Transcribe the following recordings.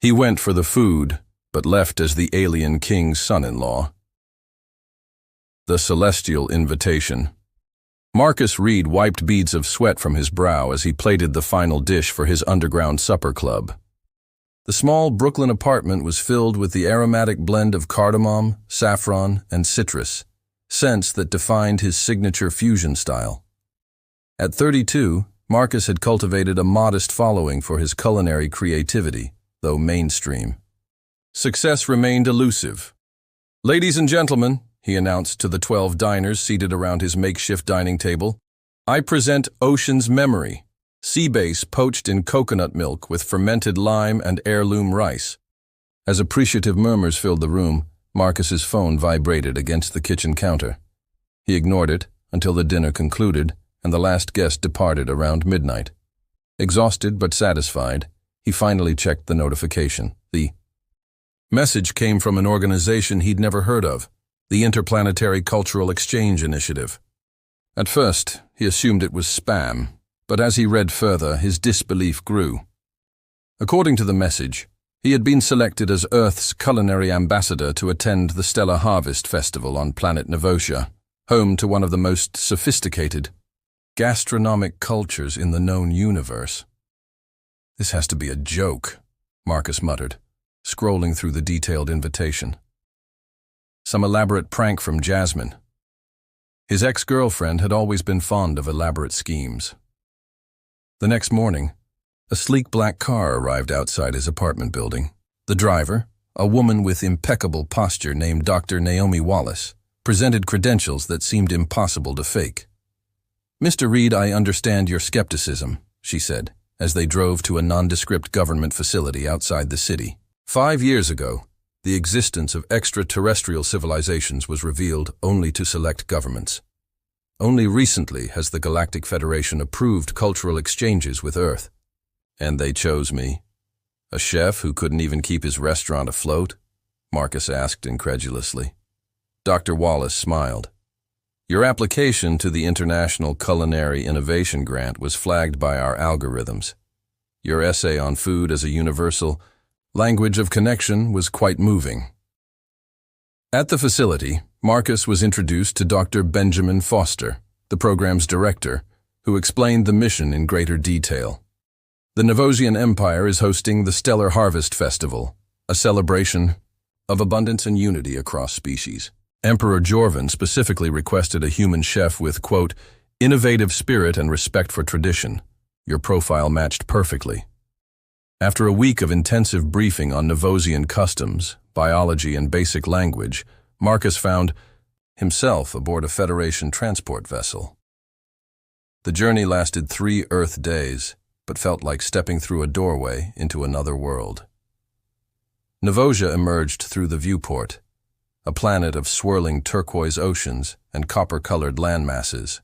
He went for the food, but left as the alien king's son-in-law. The Celestial Invitation. Marcus Reed wiped beads of sweat from his brow as he plated the final dish for his underground supper club. The small Brooklyn apartment was filled with the aromatic blend of cardamom, saffron, and citrus, scents that defined his signature fusion style. At 32, Marcus had cultivated a modest following for his culinary creativity, though mainstream. Success remained elusive. "Ladies and gentlemen," he announced to the 12 diners seated around his makeshift dining table, "I present Ocean's Memory, sea bass poached in coconut milk with fermented lime and heirloom rice." As appreciative murmurs filled the room, Marcus's phone vibrated against the kitchen counter. He ignored it until the dinner concluded and the last guest departed around midnight. Exhausted but satisfied, he finally checked the notification. The message came from an organization he'd never heard of, the Interplanetary Cultural Exchange Initiative. At first, he assumed it was spam, but as he read further, his disbelief grew. According to the message, he had been selected as Earth's culinary ambassador to attend the Stellar Harvest Festival on planet Novosia, home to one of the most sophisticated gastronomic cultures in the known universe. "This has to be a joke," Marcus muttered, scrolling through the detailed invitation. Some elaborate prank from Jasmine. His ex-girlfriend had always been fond of elaborate schemes. The next morning, a sleek black car arrived outside his apartment building. The driver, a woman with impeccable posture named Dr. Naomi Wallace, presented credentials that seemed impossible to fake. "Mr. Reed, I understand your skepticism," she said, as they drove to a nondescript government facility outside the city. 5 years ago, the existence of extraterrestrial civilizations was revealed only to select governments. Only recently has the Galactic Federation approved cultural exchanges with Earth. And they chose me. A chef who couldn't even keep his restaurant afloat? Marcus asked incredulously. Dr. Wallace smiled. "Your application to the International Culinary Innovation Grant was flagged by our algorithms. Your essay on food as a universal language of connection was quite moving." At the facility, Marcus was introduced to Dr. Benjamin Foster, the program's director, who explained the mission in greater detail. The Novosian Empire is hosting the Stellar Harvest Festival, a celebration of abundance and unity across species. Emperor Jorvan specifically requested a human chef with, quote, "innovative spirit and respect for tradition." Your profile matched perfectly. After a week of intensive briefing on Novosian customs, biology, and basic language, Marcus found himself aboard a Federation transport vessel. The journey lasted 3 Earth days, but felt like stepping through a doorway into another world. Novosia emerged through the viewport, a planet of swirling turquoise oceans and copper-colored landmasses.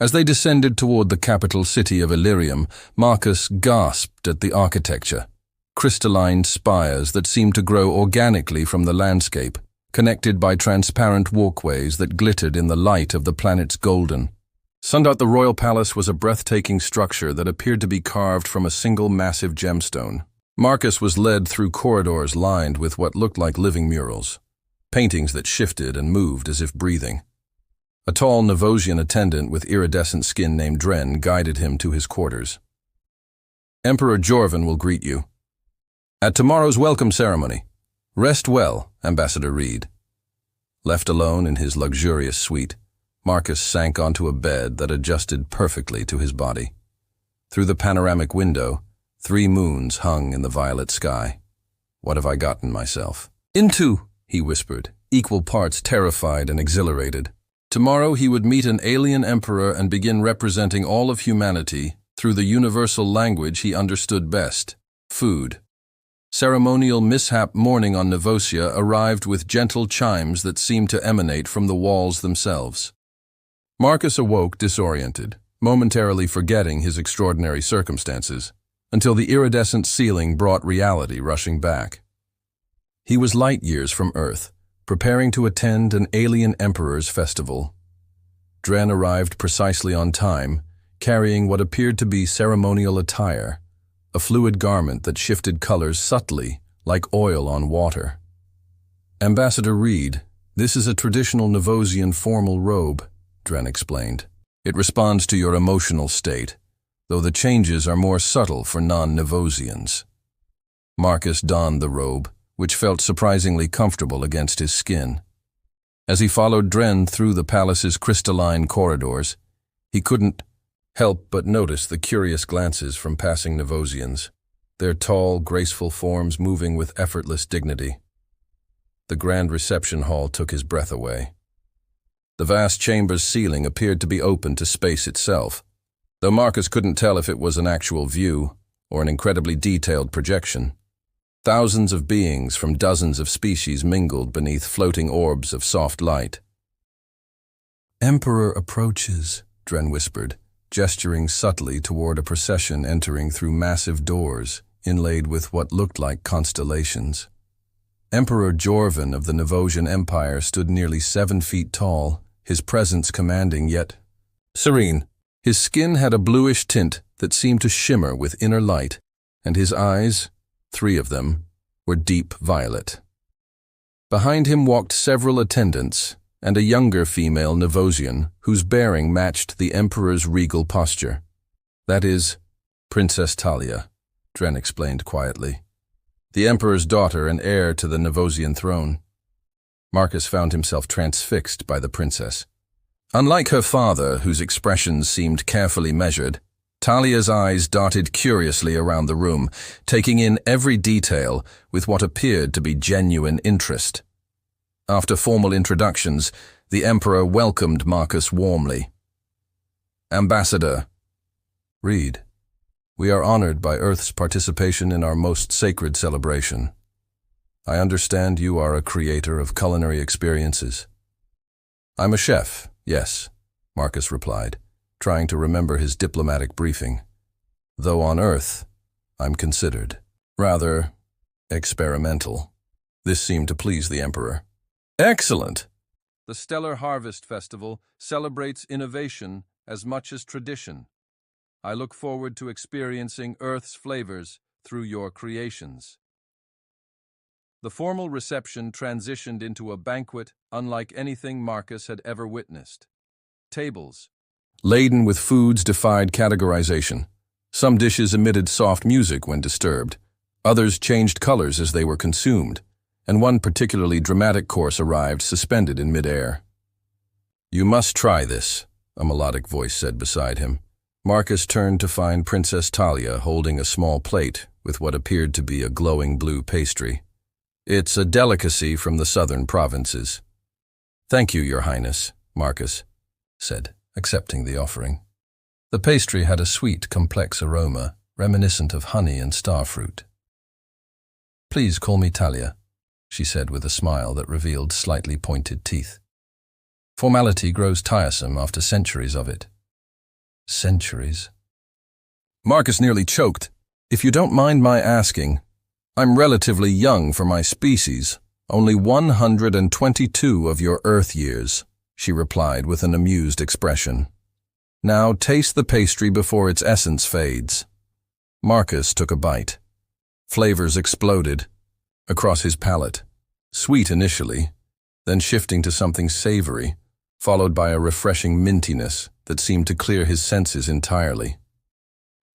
As they descended toward the capital city of Illyrium, Marcus gasped at the architecture, crystalline spires that seemed to grow organically from the landscape, connected by transparent walkways that glittered in the light of the planet's golden. Sundown, the royal palace was a breathtaking structure that appeared to be carved from a single massive gemstone. Marcus was led through corridors lined with what looked like living murals, paintings that shifted and moved as if breathing. A tall Novosian attendant with iridescent skin named Dren guided him to his quarters. "Emperor Jorvan will greet you at tomorrow's welcome ceremony. Rest well, Ambassador Reed." Left alone in his luxurious suite, Marcus sank onto a bed that adjusted perfectly to his body. Through the panoramic window, 3 moons hung in the violet sky. "What have I gotten myself into?" he whispered, equal parts terrified and exhilarated. Tomorrow he would meet an alien emperor and begin representing all of humanity through the universal language he understood best, food. Ceremonial mishap morning on Novosia arrived with gentle chimes that seemed to emanate from the walls themselves. Marcus awoke disoriented, momentarily forgetting his extraordinary circumstances, until the iridescent ceiling brought reality rushing back. He was light years from Earth, preparing to attend an alien emperor's festival. Dren arrived precisely on time, carrying what appeared to be ceremonial attire, a fluid garment that shifted colors subtly, like oil on water. Ambassador Reed, this is a traditional Novosian formal robe, Dren explained. It responds to your emotional state, though the changes are more subtle for non-Novosians. Marcus donned the robe, which felt surprisingly comfortable against his skin. As he followed Dren through the palace's crystalline corridors, he couldn't help but notice the curious glances from passing Novosians, their tall, graceful forms moving with effortless dignity. The grand reception hall took his breath away. The vast chamber's ceiling appeared to be open to space itself, though Marcus couldn't tell if it was an actual view or an incredibly detailed projection. Thousands of beings from dozens of species mingled beneath floating orbs of soft light. "Emperor approaches," Dren whispered, gesturing subtly toward a procession entering through massive doors inlaid with what looked like constellations. Emperor Jorvan of the Novosian Empire stood nearly 7 feet tall, his presence commanding yet serene. His skin had a bluish tint that seemed to shimmer with inner light, and his eyes, 3 of them, were deep violet. Behind him walked several attendants and a younger female Novosian whose bearing matched the Emperor's regal posture. "That is Princess Talia," Dren explained quietly. "The Emperor's daughter and heir to the Novosian throne." Marcus found himself transfixed by the princess. Unlike her father, whose expressions seemed carefully measured, Talia's eyes darted curiously around the room, taking in every detail with what appeared to be genuine interest. After formal introductions, the Emperor welcomed Marcus warmly. "Ambassador Reed, we are honored by Earth's participation in our most sacred celebration. I understand you are a creator of culinary experiences." "I'm a chef, yes," Marcus replied, trying to remember his diplomatic briefing. "Though on Earth, I'm considered rather experimental." This seemed to please the Emperor. "Excellent! The Stellar Harvest Festival celebrates innovation as much as tradition. I look forward to experiencing Earth's flavors through your creations." The formal reception transitioned into a banquet unlike anything Marcus had ever witnessed. Tables, laden with foods, defied categorization. Some dishes emitted soft music when disturbed. Others changed colors as they were consumed, and one particularly dramatic course arrived suspended in midair. "You must try this," a melodic voice said beside him. Marcus turned to find Princess Talia holding a small plate with what appeared to be a glowing blue pastry. "It's a delicacy from the southern provinces." "Thank you, Your Highness," Marcus said, accepting the offering. The pastry had a sweet, complex aroma, reminiscent of honey and starfruit. "Please call me Talia," she said with a smile that revealed slightly pointed teeth. "Formality grows tiresome after centuries of it." "Centuries?" Marcus nearly choked. "If you don't mind my asking, I'm relatively young for my species, only 122 of your Earth years," she replied with an amused expression. "Now taste the pastry before its essence fades." Marcus took a bite. Flavors exploded across his palate, sweet initially, then shifting to something savory, followed by a refreshing mintiness that seemed to clear his senses entirely.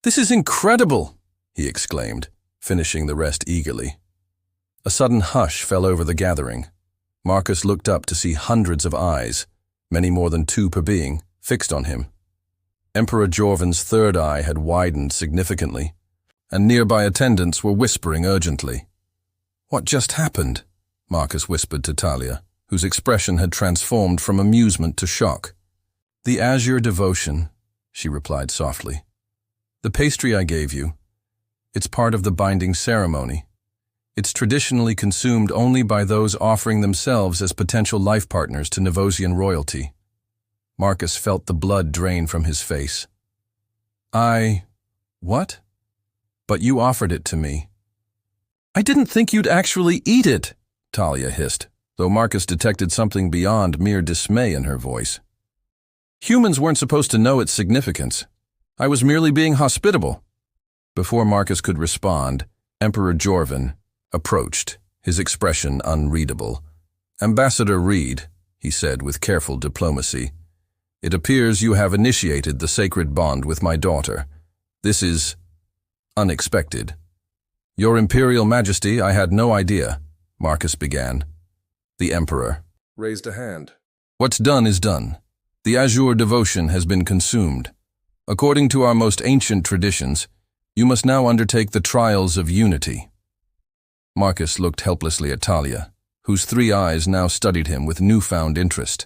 "This is incredible!" he exclaimed, finishing the rest eagerly. A sudden hush fell over the gathering. Marcus looked up to see hundreds of eyes, many more than 2 per being, fixed on him. Emperor Jorvan's third eye had widened significantly, and nearby attendants were whispering urgently. "What just happened?" Marcus whispered to Talia, whose expression had transformed from amusement to shock. "The azure devotion," she replied softly. "The pastry I gave you, it's part of the binding ceremony. It's traditionally consumed only by those offering themselves as potential life partners to Novosian royalty." Marcus felt the blood drain from his face. What? But you offered it to me." "I didn't think you'd actually eat it," Talia hissed, though Marcus detected something beyond mere dismay in her voice. "Humans weren't supposed to know its significance. I was merely being hospitable." Before Marcus could respond, Emperor Jorvan approached, his expression unreadable. "Ambassador Reed," he said with careful diplomacy, "it appears you have initiated the sacred bond with my daughter. This is unexpected." "Your Imperial Majesty, I had no idea," Marcus began. The Emperor raised a hand. "What's done is done. The azure devotion has been consumed. According to our most ancient traditions, you must now undertake the trials of unity." Marcus looked helplessly at Talia, whose 3 eyes now studied him with newfound interest.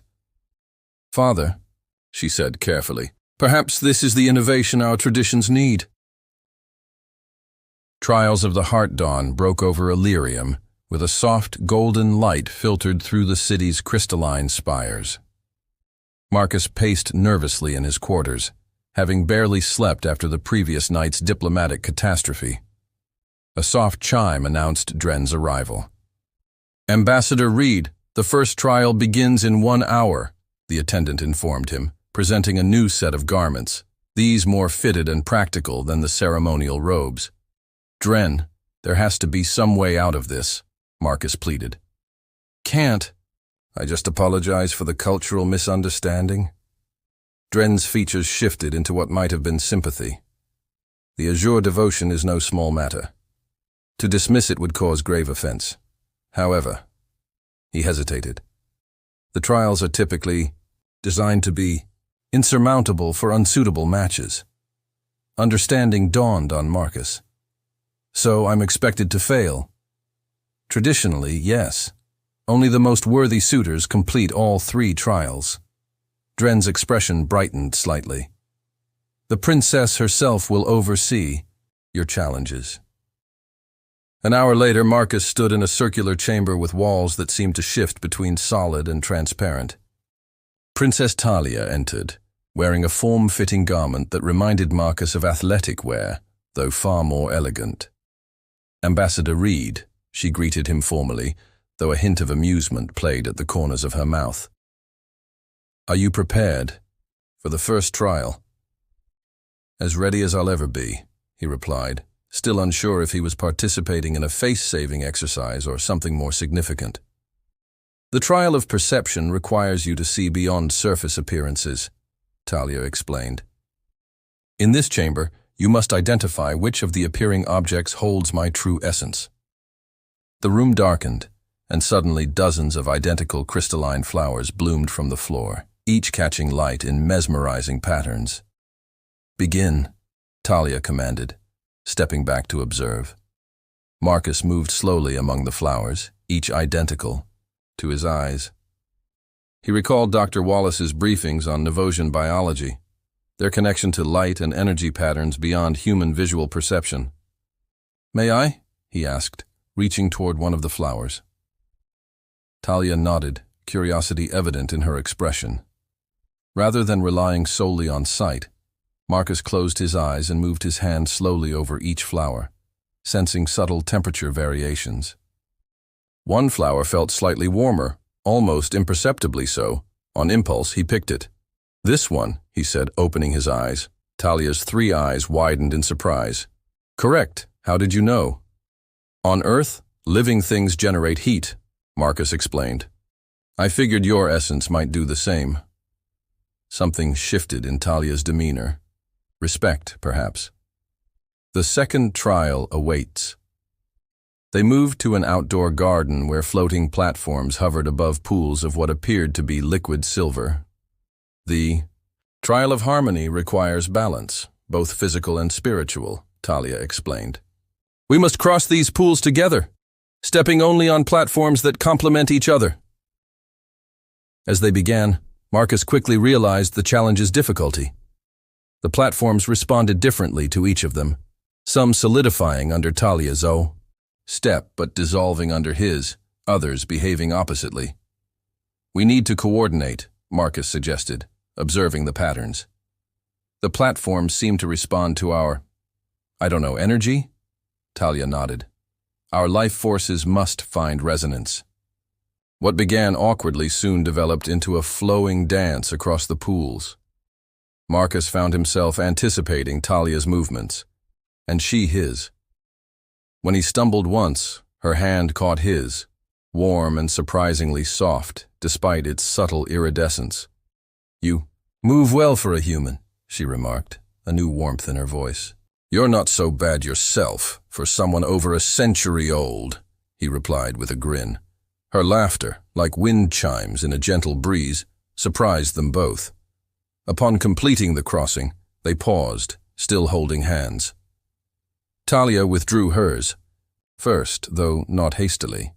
"Father," she said carefully, "perhaps this is the innovation our traditions need." Trials of the Heart Dawn broke over Illyrium, with a soft golden light filtered through the city's crystalline spires. Marcus paced nervously in his quarters, having barely slept after the previous night's diplomatic catastrophe. A soft chime announced Dren's arrival. "Ambassador Reed, the first trial begins in 1 hour," the attendant informed him, presenting a new set of garments, these more fitted and practical than the ceremonial robes. "Dren, there has to be some way out of this," Marcus pleaded. "Can't. I just apologize for the cultural misunderstanding." Dren's features shifted into what might have been sympathy. "The azure devotion is no small matter. To dismiss it would cause grave offense. However," he hesitated, "the trials are typically designed to be insurmountable for unsuitable matches." Understanding dawned on Marcus. "So I'm expected to fail?" "Traditionally, yes. Only the most worthy suitors complete all 3 trials." Dren's expression brightened slightly. "The princess herself will oversee your challenges." An hour later, Marcus stood in a circular chamber with walls that seemed to shift between solid and transparent. Princess Talia entered, wearing a form-fitting garment that reminded Marcus of athletic wear, though far more elegant. "Ambassador Reed," she greeted him formally, though a hint of amusement played at the corners of her mouth. "Are you prepared for the first trial?" "As ready as I'll ever be," he replied, still unsure if he was participating in a face-saving exercise or something more significant. "The trial of perception requires you to see beyond surface appearances," Talia explained. "In this chamber, you must identify which of the appearing objects holds my true essence." The room darkened, and suddenly dozens of identical crystalline flowers bloomed from the floor, each catching light in mesmerizing patterns. "Begin," Talia commanded, stepping back to observe. Marcus moved slowly among the flowers, each identical, to his eyes. He recalled Dr. Wallace's briefings on Novosian biology, their connection to light and energy patterns beyond human visual perception. "May I?" he asked, reaching toward one of the flowers. Talia nodded, curiosity evident in her expression. Rather than relying solely on sight, Marcus closed his eyes and moved his hand slowly over each flower, sensing subtle temperature variations. One flower felt slightly warmer, almost imperceptibly so. On impulse, he picked it. "This one," he said, opening his eyes. Talia's 3 eyes widened in surprise. "Correct. How did you know?" "On Earth, living things generate heat," Marcus explained. "I figured your essence might do the same." Something shifted in Talia's demeanor. Respect, perhaps. "The second trial awaits." They moved to an outdoor garden where floating platforms hovered above pools of what appeared to be liquid silver. "The trial of harmony requires balance, both physical and spiritual," Talia explained. "We must cross these pools together, stepping only on platforms that complement each other." As they began, Marcus quickly realized the challenge's difficulty. The platforms responded differently to each of them, some solidifying under Talia's step but dissolving under his, others behaving oppositely. "We need to coordinate," Marcus suggested, observing the patterns. "The platforms seem to respond to our, energy?" Talia nodded. "Our life forces must find resonance." What began awkwardly soon developed into a flowing dance across the pools. Marcus found himself anticipating Talia's movements, and she his. When he stumbled once, her hand caught his, warm and surprisingly soft, despite its subtle iridescence. "You move well for a human," she remarked, a new warmth in her voice. "You're not so bad yourself, for someone over a century old," he replied with a grin. Her laughter, like wind chimes in a gentle breeze, surprised them both. Upon completing the crossing, they paused, still holding hands. Talia withdrew hers, first, though not hastily.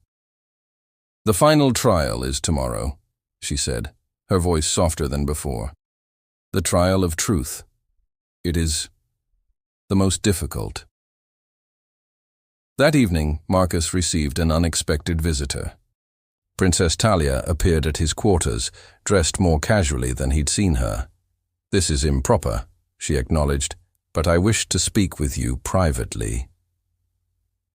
"The final trial is tomorrow," she said, her voice softer than before. "The trial of truth. It is the most difficult." That evening, Marcus received an unexpected visitor. Princess Talia appeared at his quarters, dressed more casually than he'd seen her. "This is improper," she acknowledged, "but I wish to speak with you privately."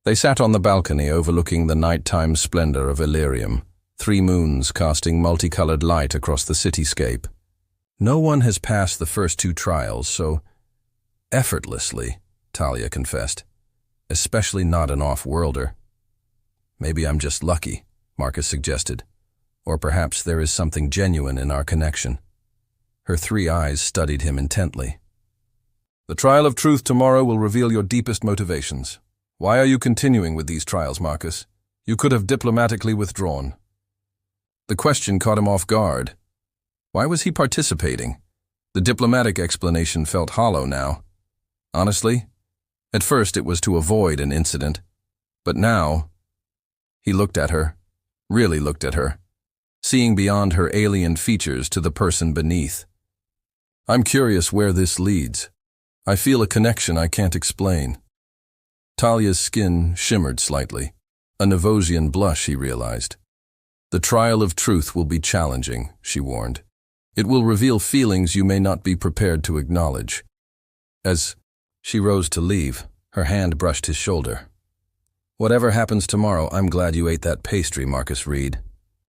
They sat on the balcony overlooking the nighttime splendor of Illyrium, 3 moons casting multicolored light across the cityscape. "No one has passed the first 2 trials so effortlessly," Talia confessed, "especially not an off-worlder." "Maybe I'm just lucky," Marcus suggested, "or perhaps there is something genuine in our connection." Her 3 eyes studied him intently. "The trial of truth tomorrow will reveal your deepest motivations. Why are you continuing with these trials, Marcus? You could have diplomatically withdrawn." The question caught him off guard. Why was he participating? The diplomatic explanation felt hollow now. Honestly, at first it was to avoid an incident, but now he looked at her, really looked at her, seeing beyond her alien features to the person beneath. "I'm curious where this leads. I feel a connection I can't explain." Talia's skin shimmered slightly, a Novosian blush, he realized. "The trial of truth will be challenging," she warned. "It will reveal feelings you may not be prepared to acknowledge." As she rose to leave, her hand brushed his shoulder. "Whatever happens tomorrow, I'm glad you ate that pastry, Marcus Reed."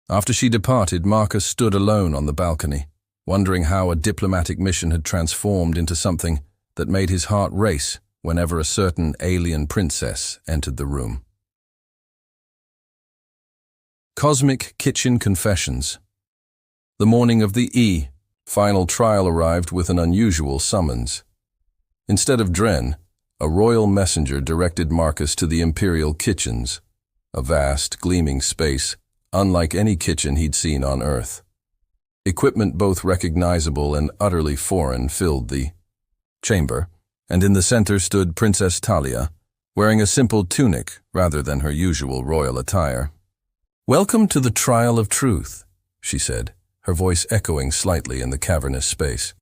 After she departed, Marcus stood alone on the balcony, wondering how a diplomatic mission had transformed into something that made his heart race whenever a certain alien princess entered the room. Cosmic Kitchen Confessions. The morning of the final trial arrived with an unusual summons. Instead of Dren, a royal messenger directed Marcus to the Imperial Kitchens, a vast, gleaming space, unlike any kitchen he'd seen on Earth. Equipment both recognizable and utterly foreign filled the chamber, and in the center stood Princess Talia, wearing a simple tunic rather than her usual royal attire. "Welcome to the trial of truth," she said, her voice echoing slightly in the cavernous space.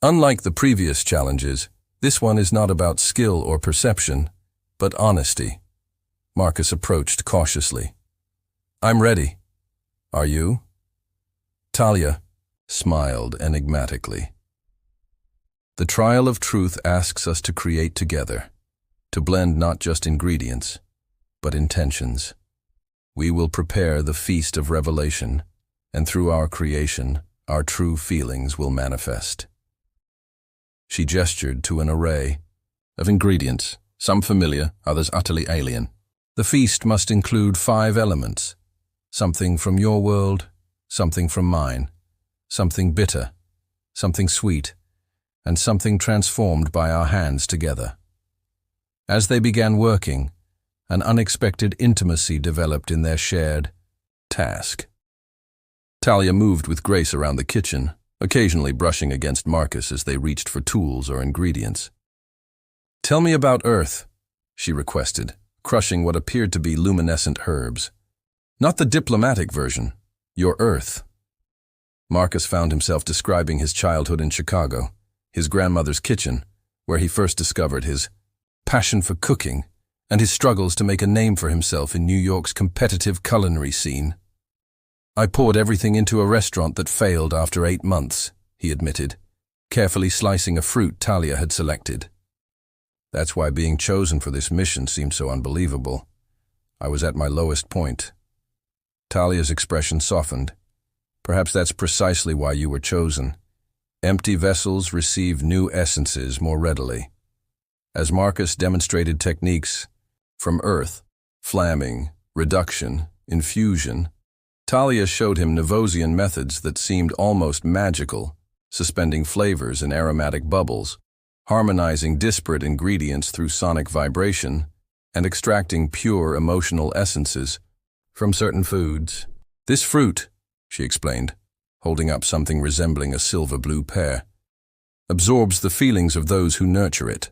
"Unlike the previous challenges, this one is not about skill or perception, but honesty." Marcus approached cautiously. "I'm ready. Are you?" Talia smiled enigmatically. "The trial of truth asks us to create together, to blend not just ingredients, but intentions. We will prepare the feast of revelation, and through our creation, our true feelings will manifest." She gestured to an array of ingredients, some familiar, others utterly alien. "The feast must include 5 elements, something from your world, something from mine, something bitter, something sweet, and something transformed by our hands together." As they began working, an unexpected intimacy developed in their shared task. Talia moved with grace around the kitchen, occasionally brushing against Marcus as they reached for tools or ingredients. "Tell me about Earth," she requested, crushing what appeared to be luminescent herbs. "Not the diplomatic version, your Earth." Marcus found himself describing his childhood in Chicago, his grandmother's kitchen, where he first discovered his passion for cooking and his struggles to make a name for himself in New York's competitive culinary scene. "I poured everything into a restaurant that failed after 8 months, he admitted, carefully slicing a fruit Talia had selected. "That's why being chosen for this mission seemed so unbelievable. I was at my lowest point." Talia's expression softened. "Perhaps that's precisely why you were chosen. Empty vessels receive new essences more readily." As Marcus demonstrated techniques from earth, flamming, reduction, infusion, Talia showed him Novosian methods that seemed almost magical, suspending flavors in aromatic bubbles, harmonizing disparate ingredients through sonic vibration, and extracting pure emotional essences from certain foods. "This fruit," she explained, holding up something resembling a silver-blue pear, "absorbs the feelings of those who nurture it.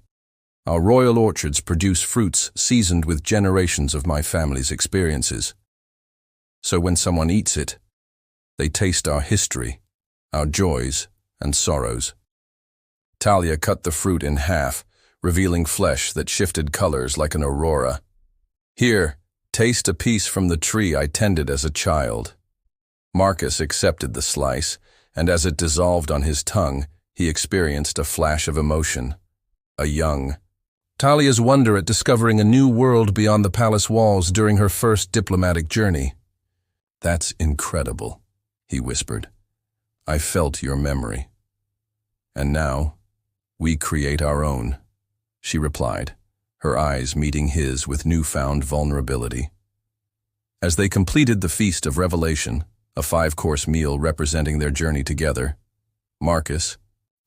Our royal orchards produce fruits seasoned with generations of my family's experiences. So when someone eats it, they taste our history, our joys and sorrows." Talia cut the fruit in half, revealing flesh that shifted colors like an aurora. "Here, taste a piece from the tree I tended as a child." Marcus accepted the slice, and as it dissolved on his tongue, he experienced a flash of emotion. A young. Talia's wonder at discovering a new world beyond the palace walls during her first diplomatic journey. "That's incredible," he whispered. "I felt your memory. And now, we create our own," she replied, her eyes meeting his with newfound vulnerability. As they completed the Feast of Revelation, a 5-course meal representing their journey together, Marcus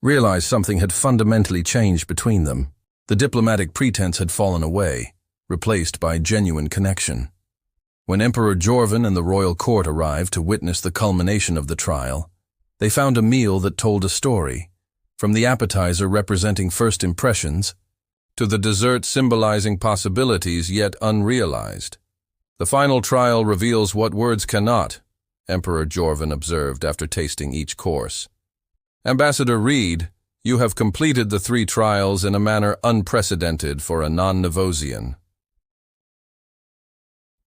realized something had fundamentally changed between them. The diplomatic pretense had fallen away, replaced by genuine connection. When Emperor Jorvan and the royal court arrived to witness the culmination of the trial, they found a meal that told a story, from the appetizer representing first impressions to the dessert symbolizing possibilities yet unrealized. "The final trial reveals what words cannot," Emperor Jorvan observed after tasting each course. "Ambassador Reed, you have completed the 3 trials in a manner unprecedented for a non-Novosian."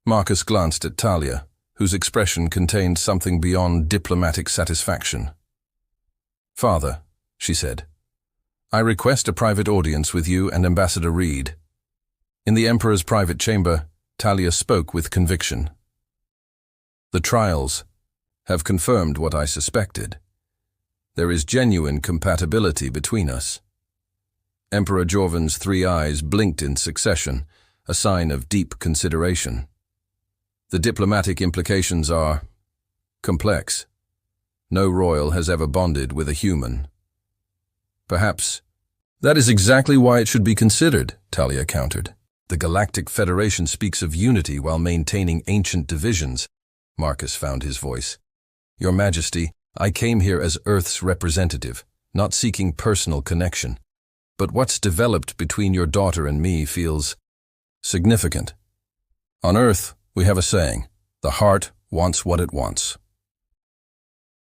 Marcus glanced at Talia, whose expression contained something beyond diplomatic satisfaction. "Father," she said, "I request a private audience with you and Ambassador Reed." In the Emperor's private chamber, Talia spoke with conviction. "The trials have confirmed what I suspected. There is genuine compatibility between us." Emperor Jorvan's 3 eyes blinked in succession, a sign of deep consideration. "The diplomatic implications are complex. No royal has ever bonded with a human." "Perhaps that is exactly why it should be considered," Talia countered. "The Galactic Federation speaks of unity while maintaining ancient divisions." Marcus found his voice. "Your Majesty, I came here as Earth's representative, not seeking personal connection. But what's developed between your daughter and me feels significant. On Earth, we have a saying, the heart wants what it wants."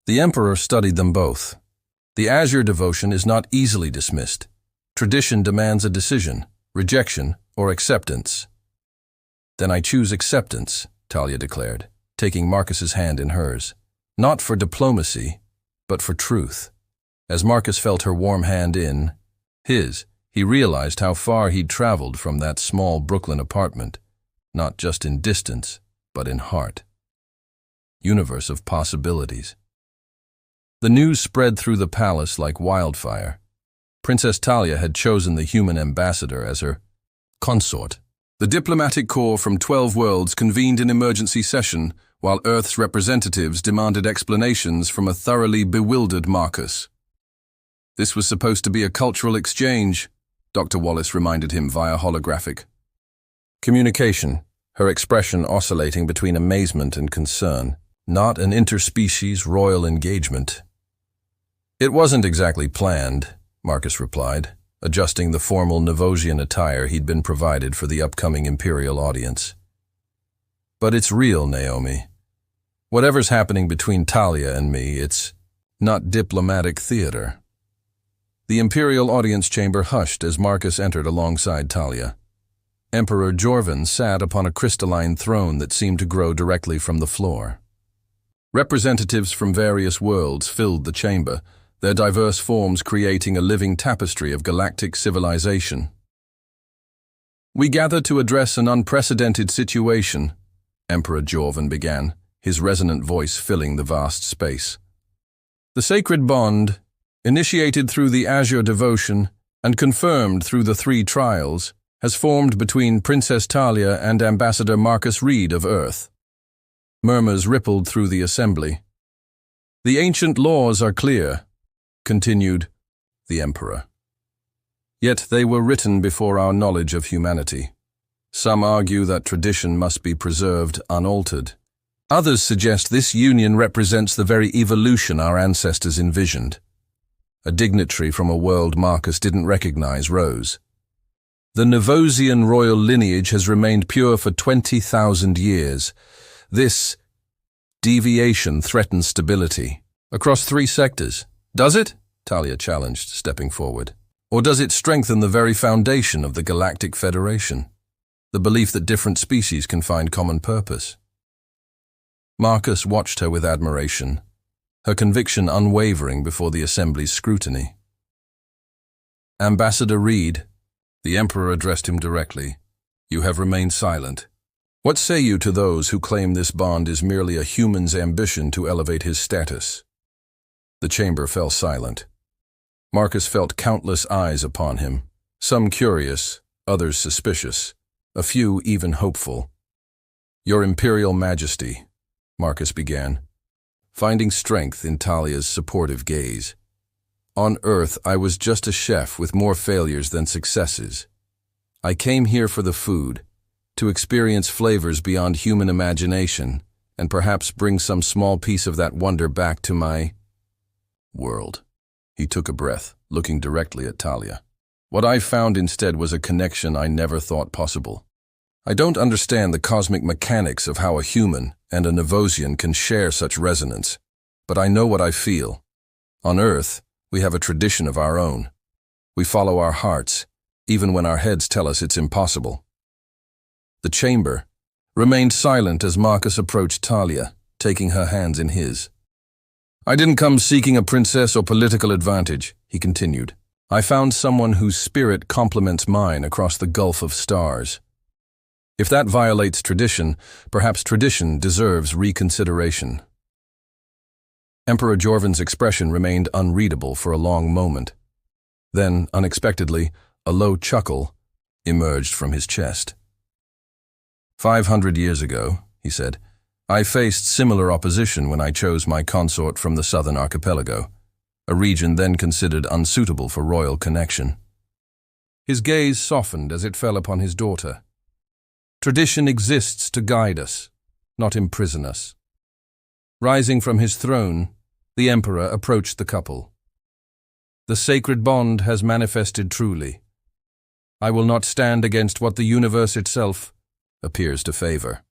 The Emperor studied them both. The Azure devotion is not easily dismissed. Tradition demands a decision, rejection, or acceptance. "Then I choose acceptance," Talia declared, taking Marcus's hand in hers. Not for diplomacy, but for truth. As Marcus felt her warm hand in his, he realized how far he'd traveled from that small Brooklyn apartment, not just in distance, but in heart. Universe of possibilities. The news spread through the palace like wildfire. Princess Talia had chosen the human ambassador as her consort. The diplomatic corps from 12 worlds convened an emergency session, while Earth's representatives demanded explanations from a thoroughly bewildered Marcus. "This was supposed to be a cultural exchange," Dr. Wallace reminded him via holographic communication, her expression oscillating between amazement and concern, not an interspecies royal engagement. "It wasn't exactly planned," Marcus replied, adjusting the formal Novosian attire he'd been provided for the upcoming imperial audience. "But it's real, Naomi. Whatever's happening between Talia and me, it's not diplomatic theater." The imperial audience chamber hushed as Marcus entered alongside Talia. Emperor Jorvan sat upon a crystalline throne that seemed to grow directly from the floor. Representatives from various worlds filled the chamber, their diverse forms creating a living tapestry of galactic civilization. "We gather to address an unprecedented situation," Emperor Jorvan began, his resonant voice filling the vast space. "The sacred bond, initiated through the Azure devotion and confirmed through the 3 trials, has formed between Princess Talia and Ambassador Marcus Reed of Earth. Murmurs rippled through the assembly. The ancient laws are clear, continued the Emperor. Yet they were written before our knowledge of humanity. Some argue that tradition must be preserved unaltered. Others suggest this union represents the very evolution our ancestors envisioned. A dignitary from a world Marcus didn't recognize rose. The Nevosian royal lineage has remained pure for 20,000 years. This deviation threatens stability. Across 3 sectors. Does it? Talia challenged, stepping forward. Or does it strengthen the very foundation of the Galactic Federation? The belief that different species can find common purpose. Marcus watched her with admiration, her conviction unwavering before the Assembly's scrutiny. Ambassador Reed, the Emperor addressed him directly, you have remained silent. What say you to those who claim this bond is merely a human's ambition to elevate his status? The chamber fell silent. Marcus felt countless eyes upon him, some curious, others suspicious, a few even hopeful. Your Imperial Majesty, Marcus began, finding strength in Talia's supportive gaze. On Earth, I was just a chef with more failures than successes. I came here for the food, to experience flavors beyond human imagination, and perhaps bring some small piece of that wonder back to my world. He took a breath, looking directly at Talia. What I found instead was a connection I never thought possible. I don't understand the cosmic mechanics of how a human and a Nevosian can share such resonance, but I know what I feel. On Earth, we have a tradition of our own. We follow our hearts, even when our heads tell us it's impossible. The chamber remained silent as Marcus approached Talia, taking her hands in his. I didn't come seeking a princess or political advantage, he continued. I found someone whose spirit complements mine across the gulf of stars. If that violates tradition, perhaps tradition deserves reconsideration. Emperor Jorvan's expression remained unreadable for a long moment. Then, unexpectedly, a low chuckle emerged from his chest. 500 years ago, he said, I faced similar opposition when I chose my consort from the southern archipelago, a region then considered unsuitable for royal connection. His gaze softened as it fell upon his daughter. Tradition exists to guide us, not imprison us. Rising from his throne, the Emperor approached the couple. The sacred bond has manifested truly. I will not stand against what the universe itself appears to favor.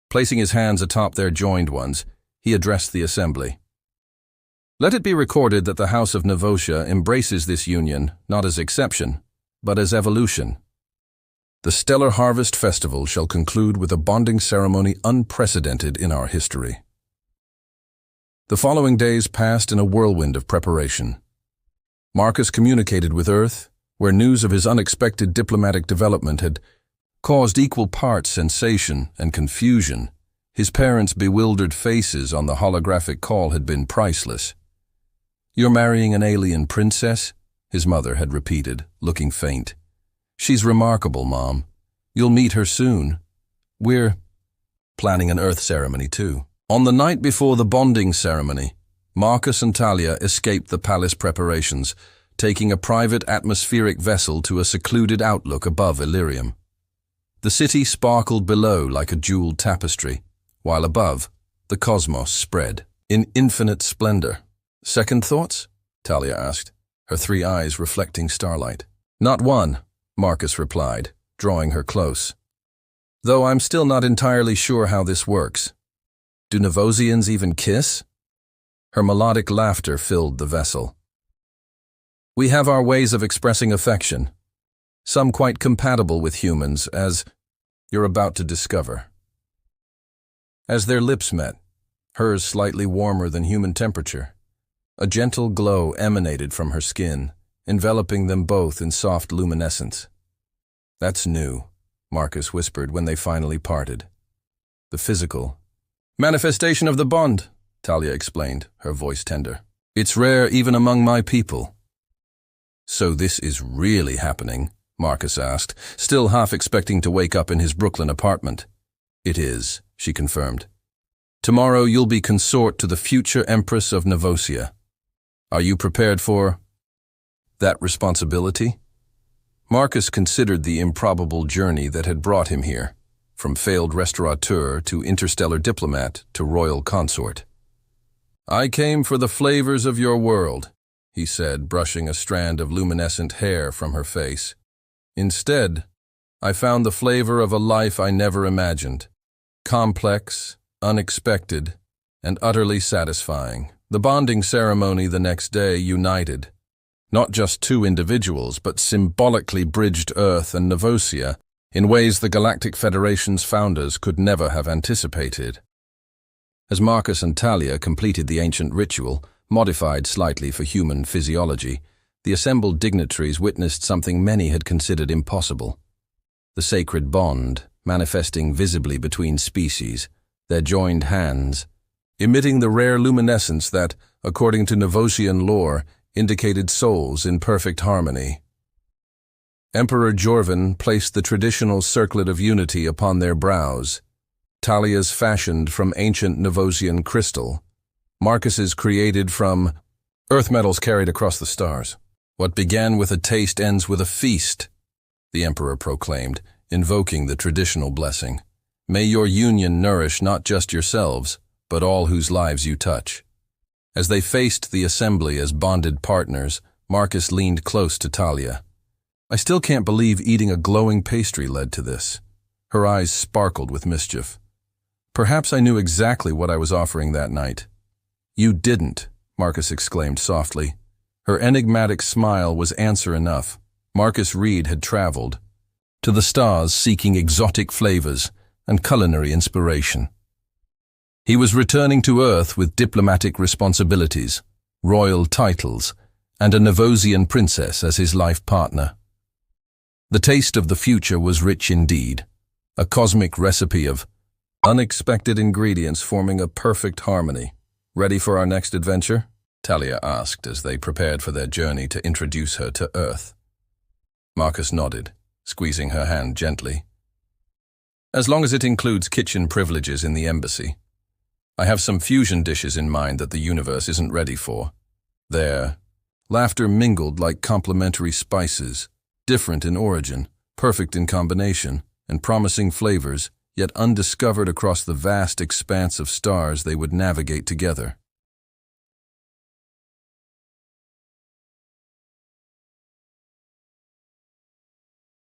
Placing his hands atop their joined ones, he addressed the assembly. Let it be recorded that the House of Nevosia embraces this union not as exception, but as evolution. The Stellar Harvest Festival shall conclude with a bonding ceremony unprecedented in our history. The following days passed in a whirlwind of preparation. Marcus communicated with Earth, where news of his unexpected diplomatic development had caused equal parts sensation and confusion. His parents' bewildered faces on the holographic call had been priceless. You're marrying an alien princess? His mother had repeated, looking faint. She's remarkable, Mom. You'll meet her soon. We're planning an Earth ceremony, too. On the night before the bonding ceremony, Marcus and Talia escaped the palace preparations, taking a private atmospheric vessel to a secluded outlook above Illyrium. The city sparkled below like a jeweled tapestry, while above, the cosmos spread in infinite splendor. Second thoughts? Talia asked, her 3 eyes reflecting starlight. Not one, Marcus replied, drawing her close. Though I'm still not entirely sure how this works. Do Nevosians even kiss? Her melodic laughter filled the vessel. We have our ways of expressing affection, some quite compatible with humans, as you're about to discover. As their lips met, hers slightly warmer than human temperature, a gentle glow emanated from her skin, enveloping them both in soft luminescence. That's new, Marcus whispered when they finally parted. The physical manifestation of the bond, Talia explained, her voice tender. It's rare even among my people. So this is really happening? Marcus asked, still half expecting to wake up in his Brooklyn apartment. It is, she confirmed. Tomorrow you'll be consort to the future Empress of Novosia. Are you prepared for that responsibility? Marcus considered the improbable journey that had brought him here, from failed restaurateur to interstellar diplomat to royal consort. I came for the flavors of your world, he said, brushing a strand of luminescent hair from her face. Instead, I found the flavor of a life I never imagined. Complex, unexpected, and utterly satisfying. The bonding ceremony the next day united not just two individuals, but symbolically bridged Earth and Novosia in ways the Galactic Federation's founders could never have anticipated. As Marcus and Talia completed the ancient ritual, modified slightly for human physiology, the assembled dignitaries witnessed something many had considered impossible. The sacred bond, manifesting visibly between species, their joined hands, emitting the rare luminescence that, according to Novosian lore, indicated souls in perfect harmony. Emperor Jorvan placed the traditional circlet of unity upon their brows, Talia's fashioned from ancient Novosian crystal, Marcus's created from earth metals carried across the stars. What began with a taste ends with a feast, the emperor proclaimed, invoking the traditional blessing. May your union nourish not just yourselves, but all whose lives you touch. As they faced the assembly as bonded partners, Marcus leaned close to Talia. I still can't believe eating a glowing pastry led to this. Her eyes sparkled with mischief. Perhaps I knew exactly what I was offering that night. You didn't, Marcus exclaimed softly. Her enigmatic smile was answer enough. Marcus Reed had traveled to the stars seeking exotic flavors and culinary inspiration. He was returning to Earth with diplomatic responsibilities, royal titles, and a Novosian princess as his life partner. The taste of the future was rich indeed, a cosmic recipe of unexpected ingredients forming a perfect harmony. Ready for our next adventure? Talia asked as they prepared for their journey to introduce her to Earth. Marcus nodded, squeezing her hand gently. As long as it includes kitchen privileges in the embassy. I have some fusion dishes in mind that the universe isn't ready for. Their laughter mingled like complementary spices, different in origin, perfect in combination, and promising flavors, yet undiscovered across the vast expanse of stars they would navigate together.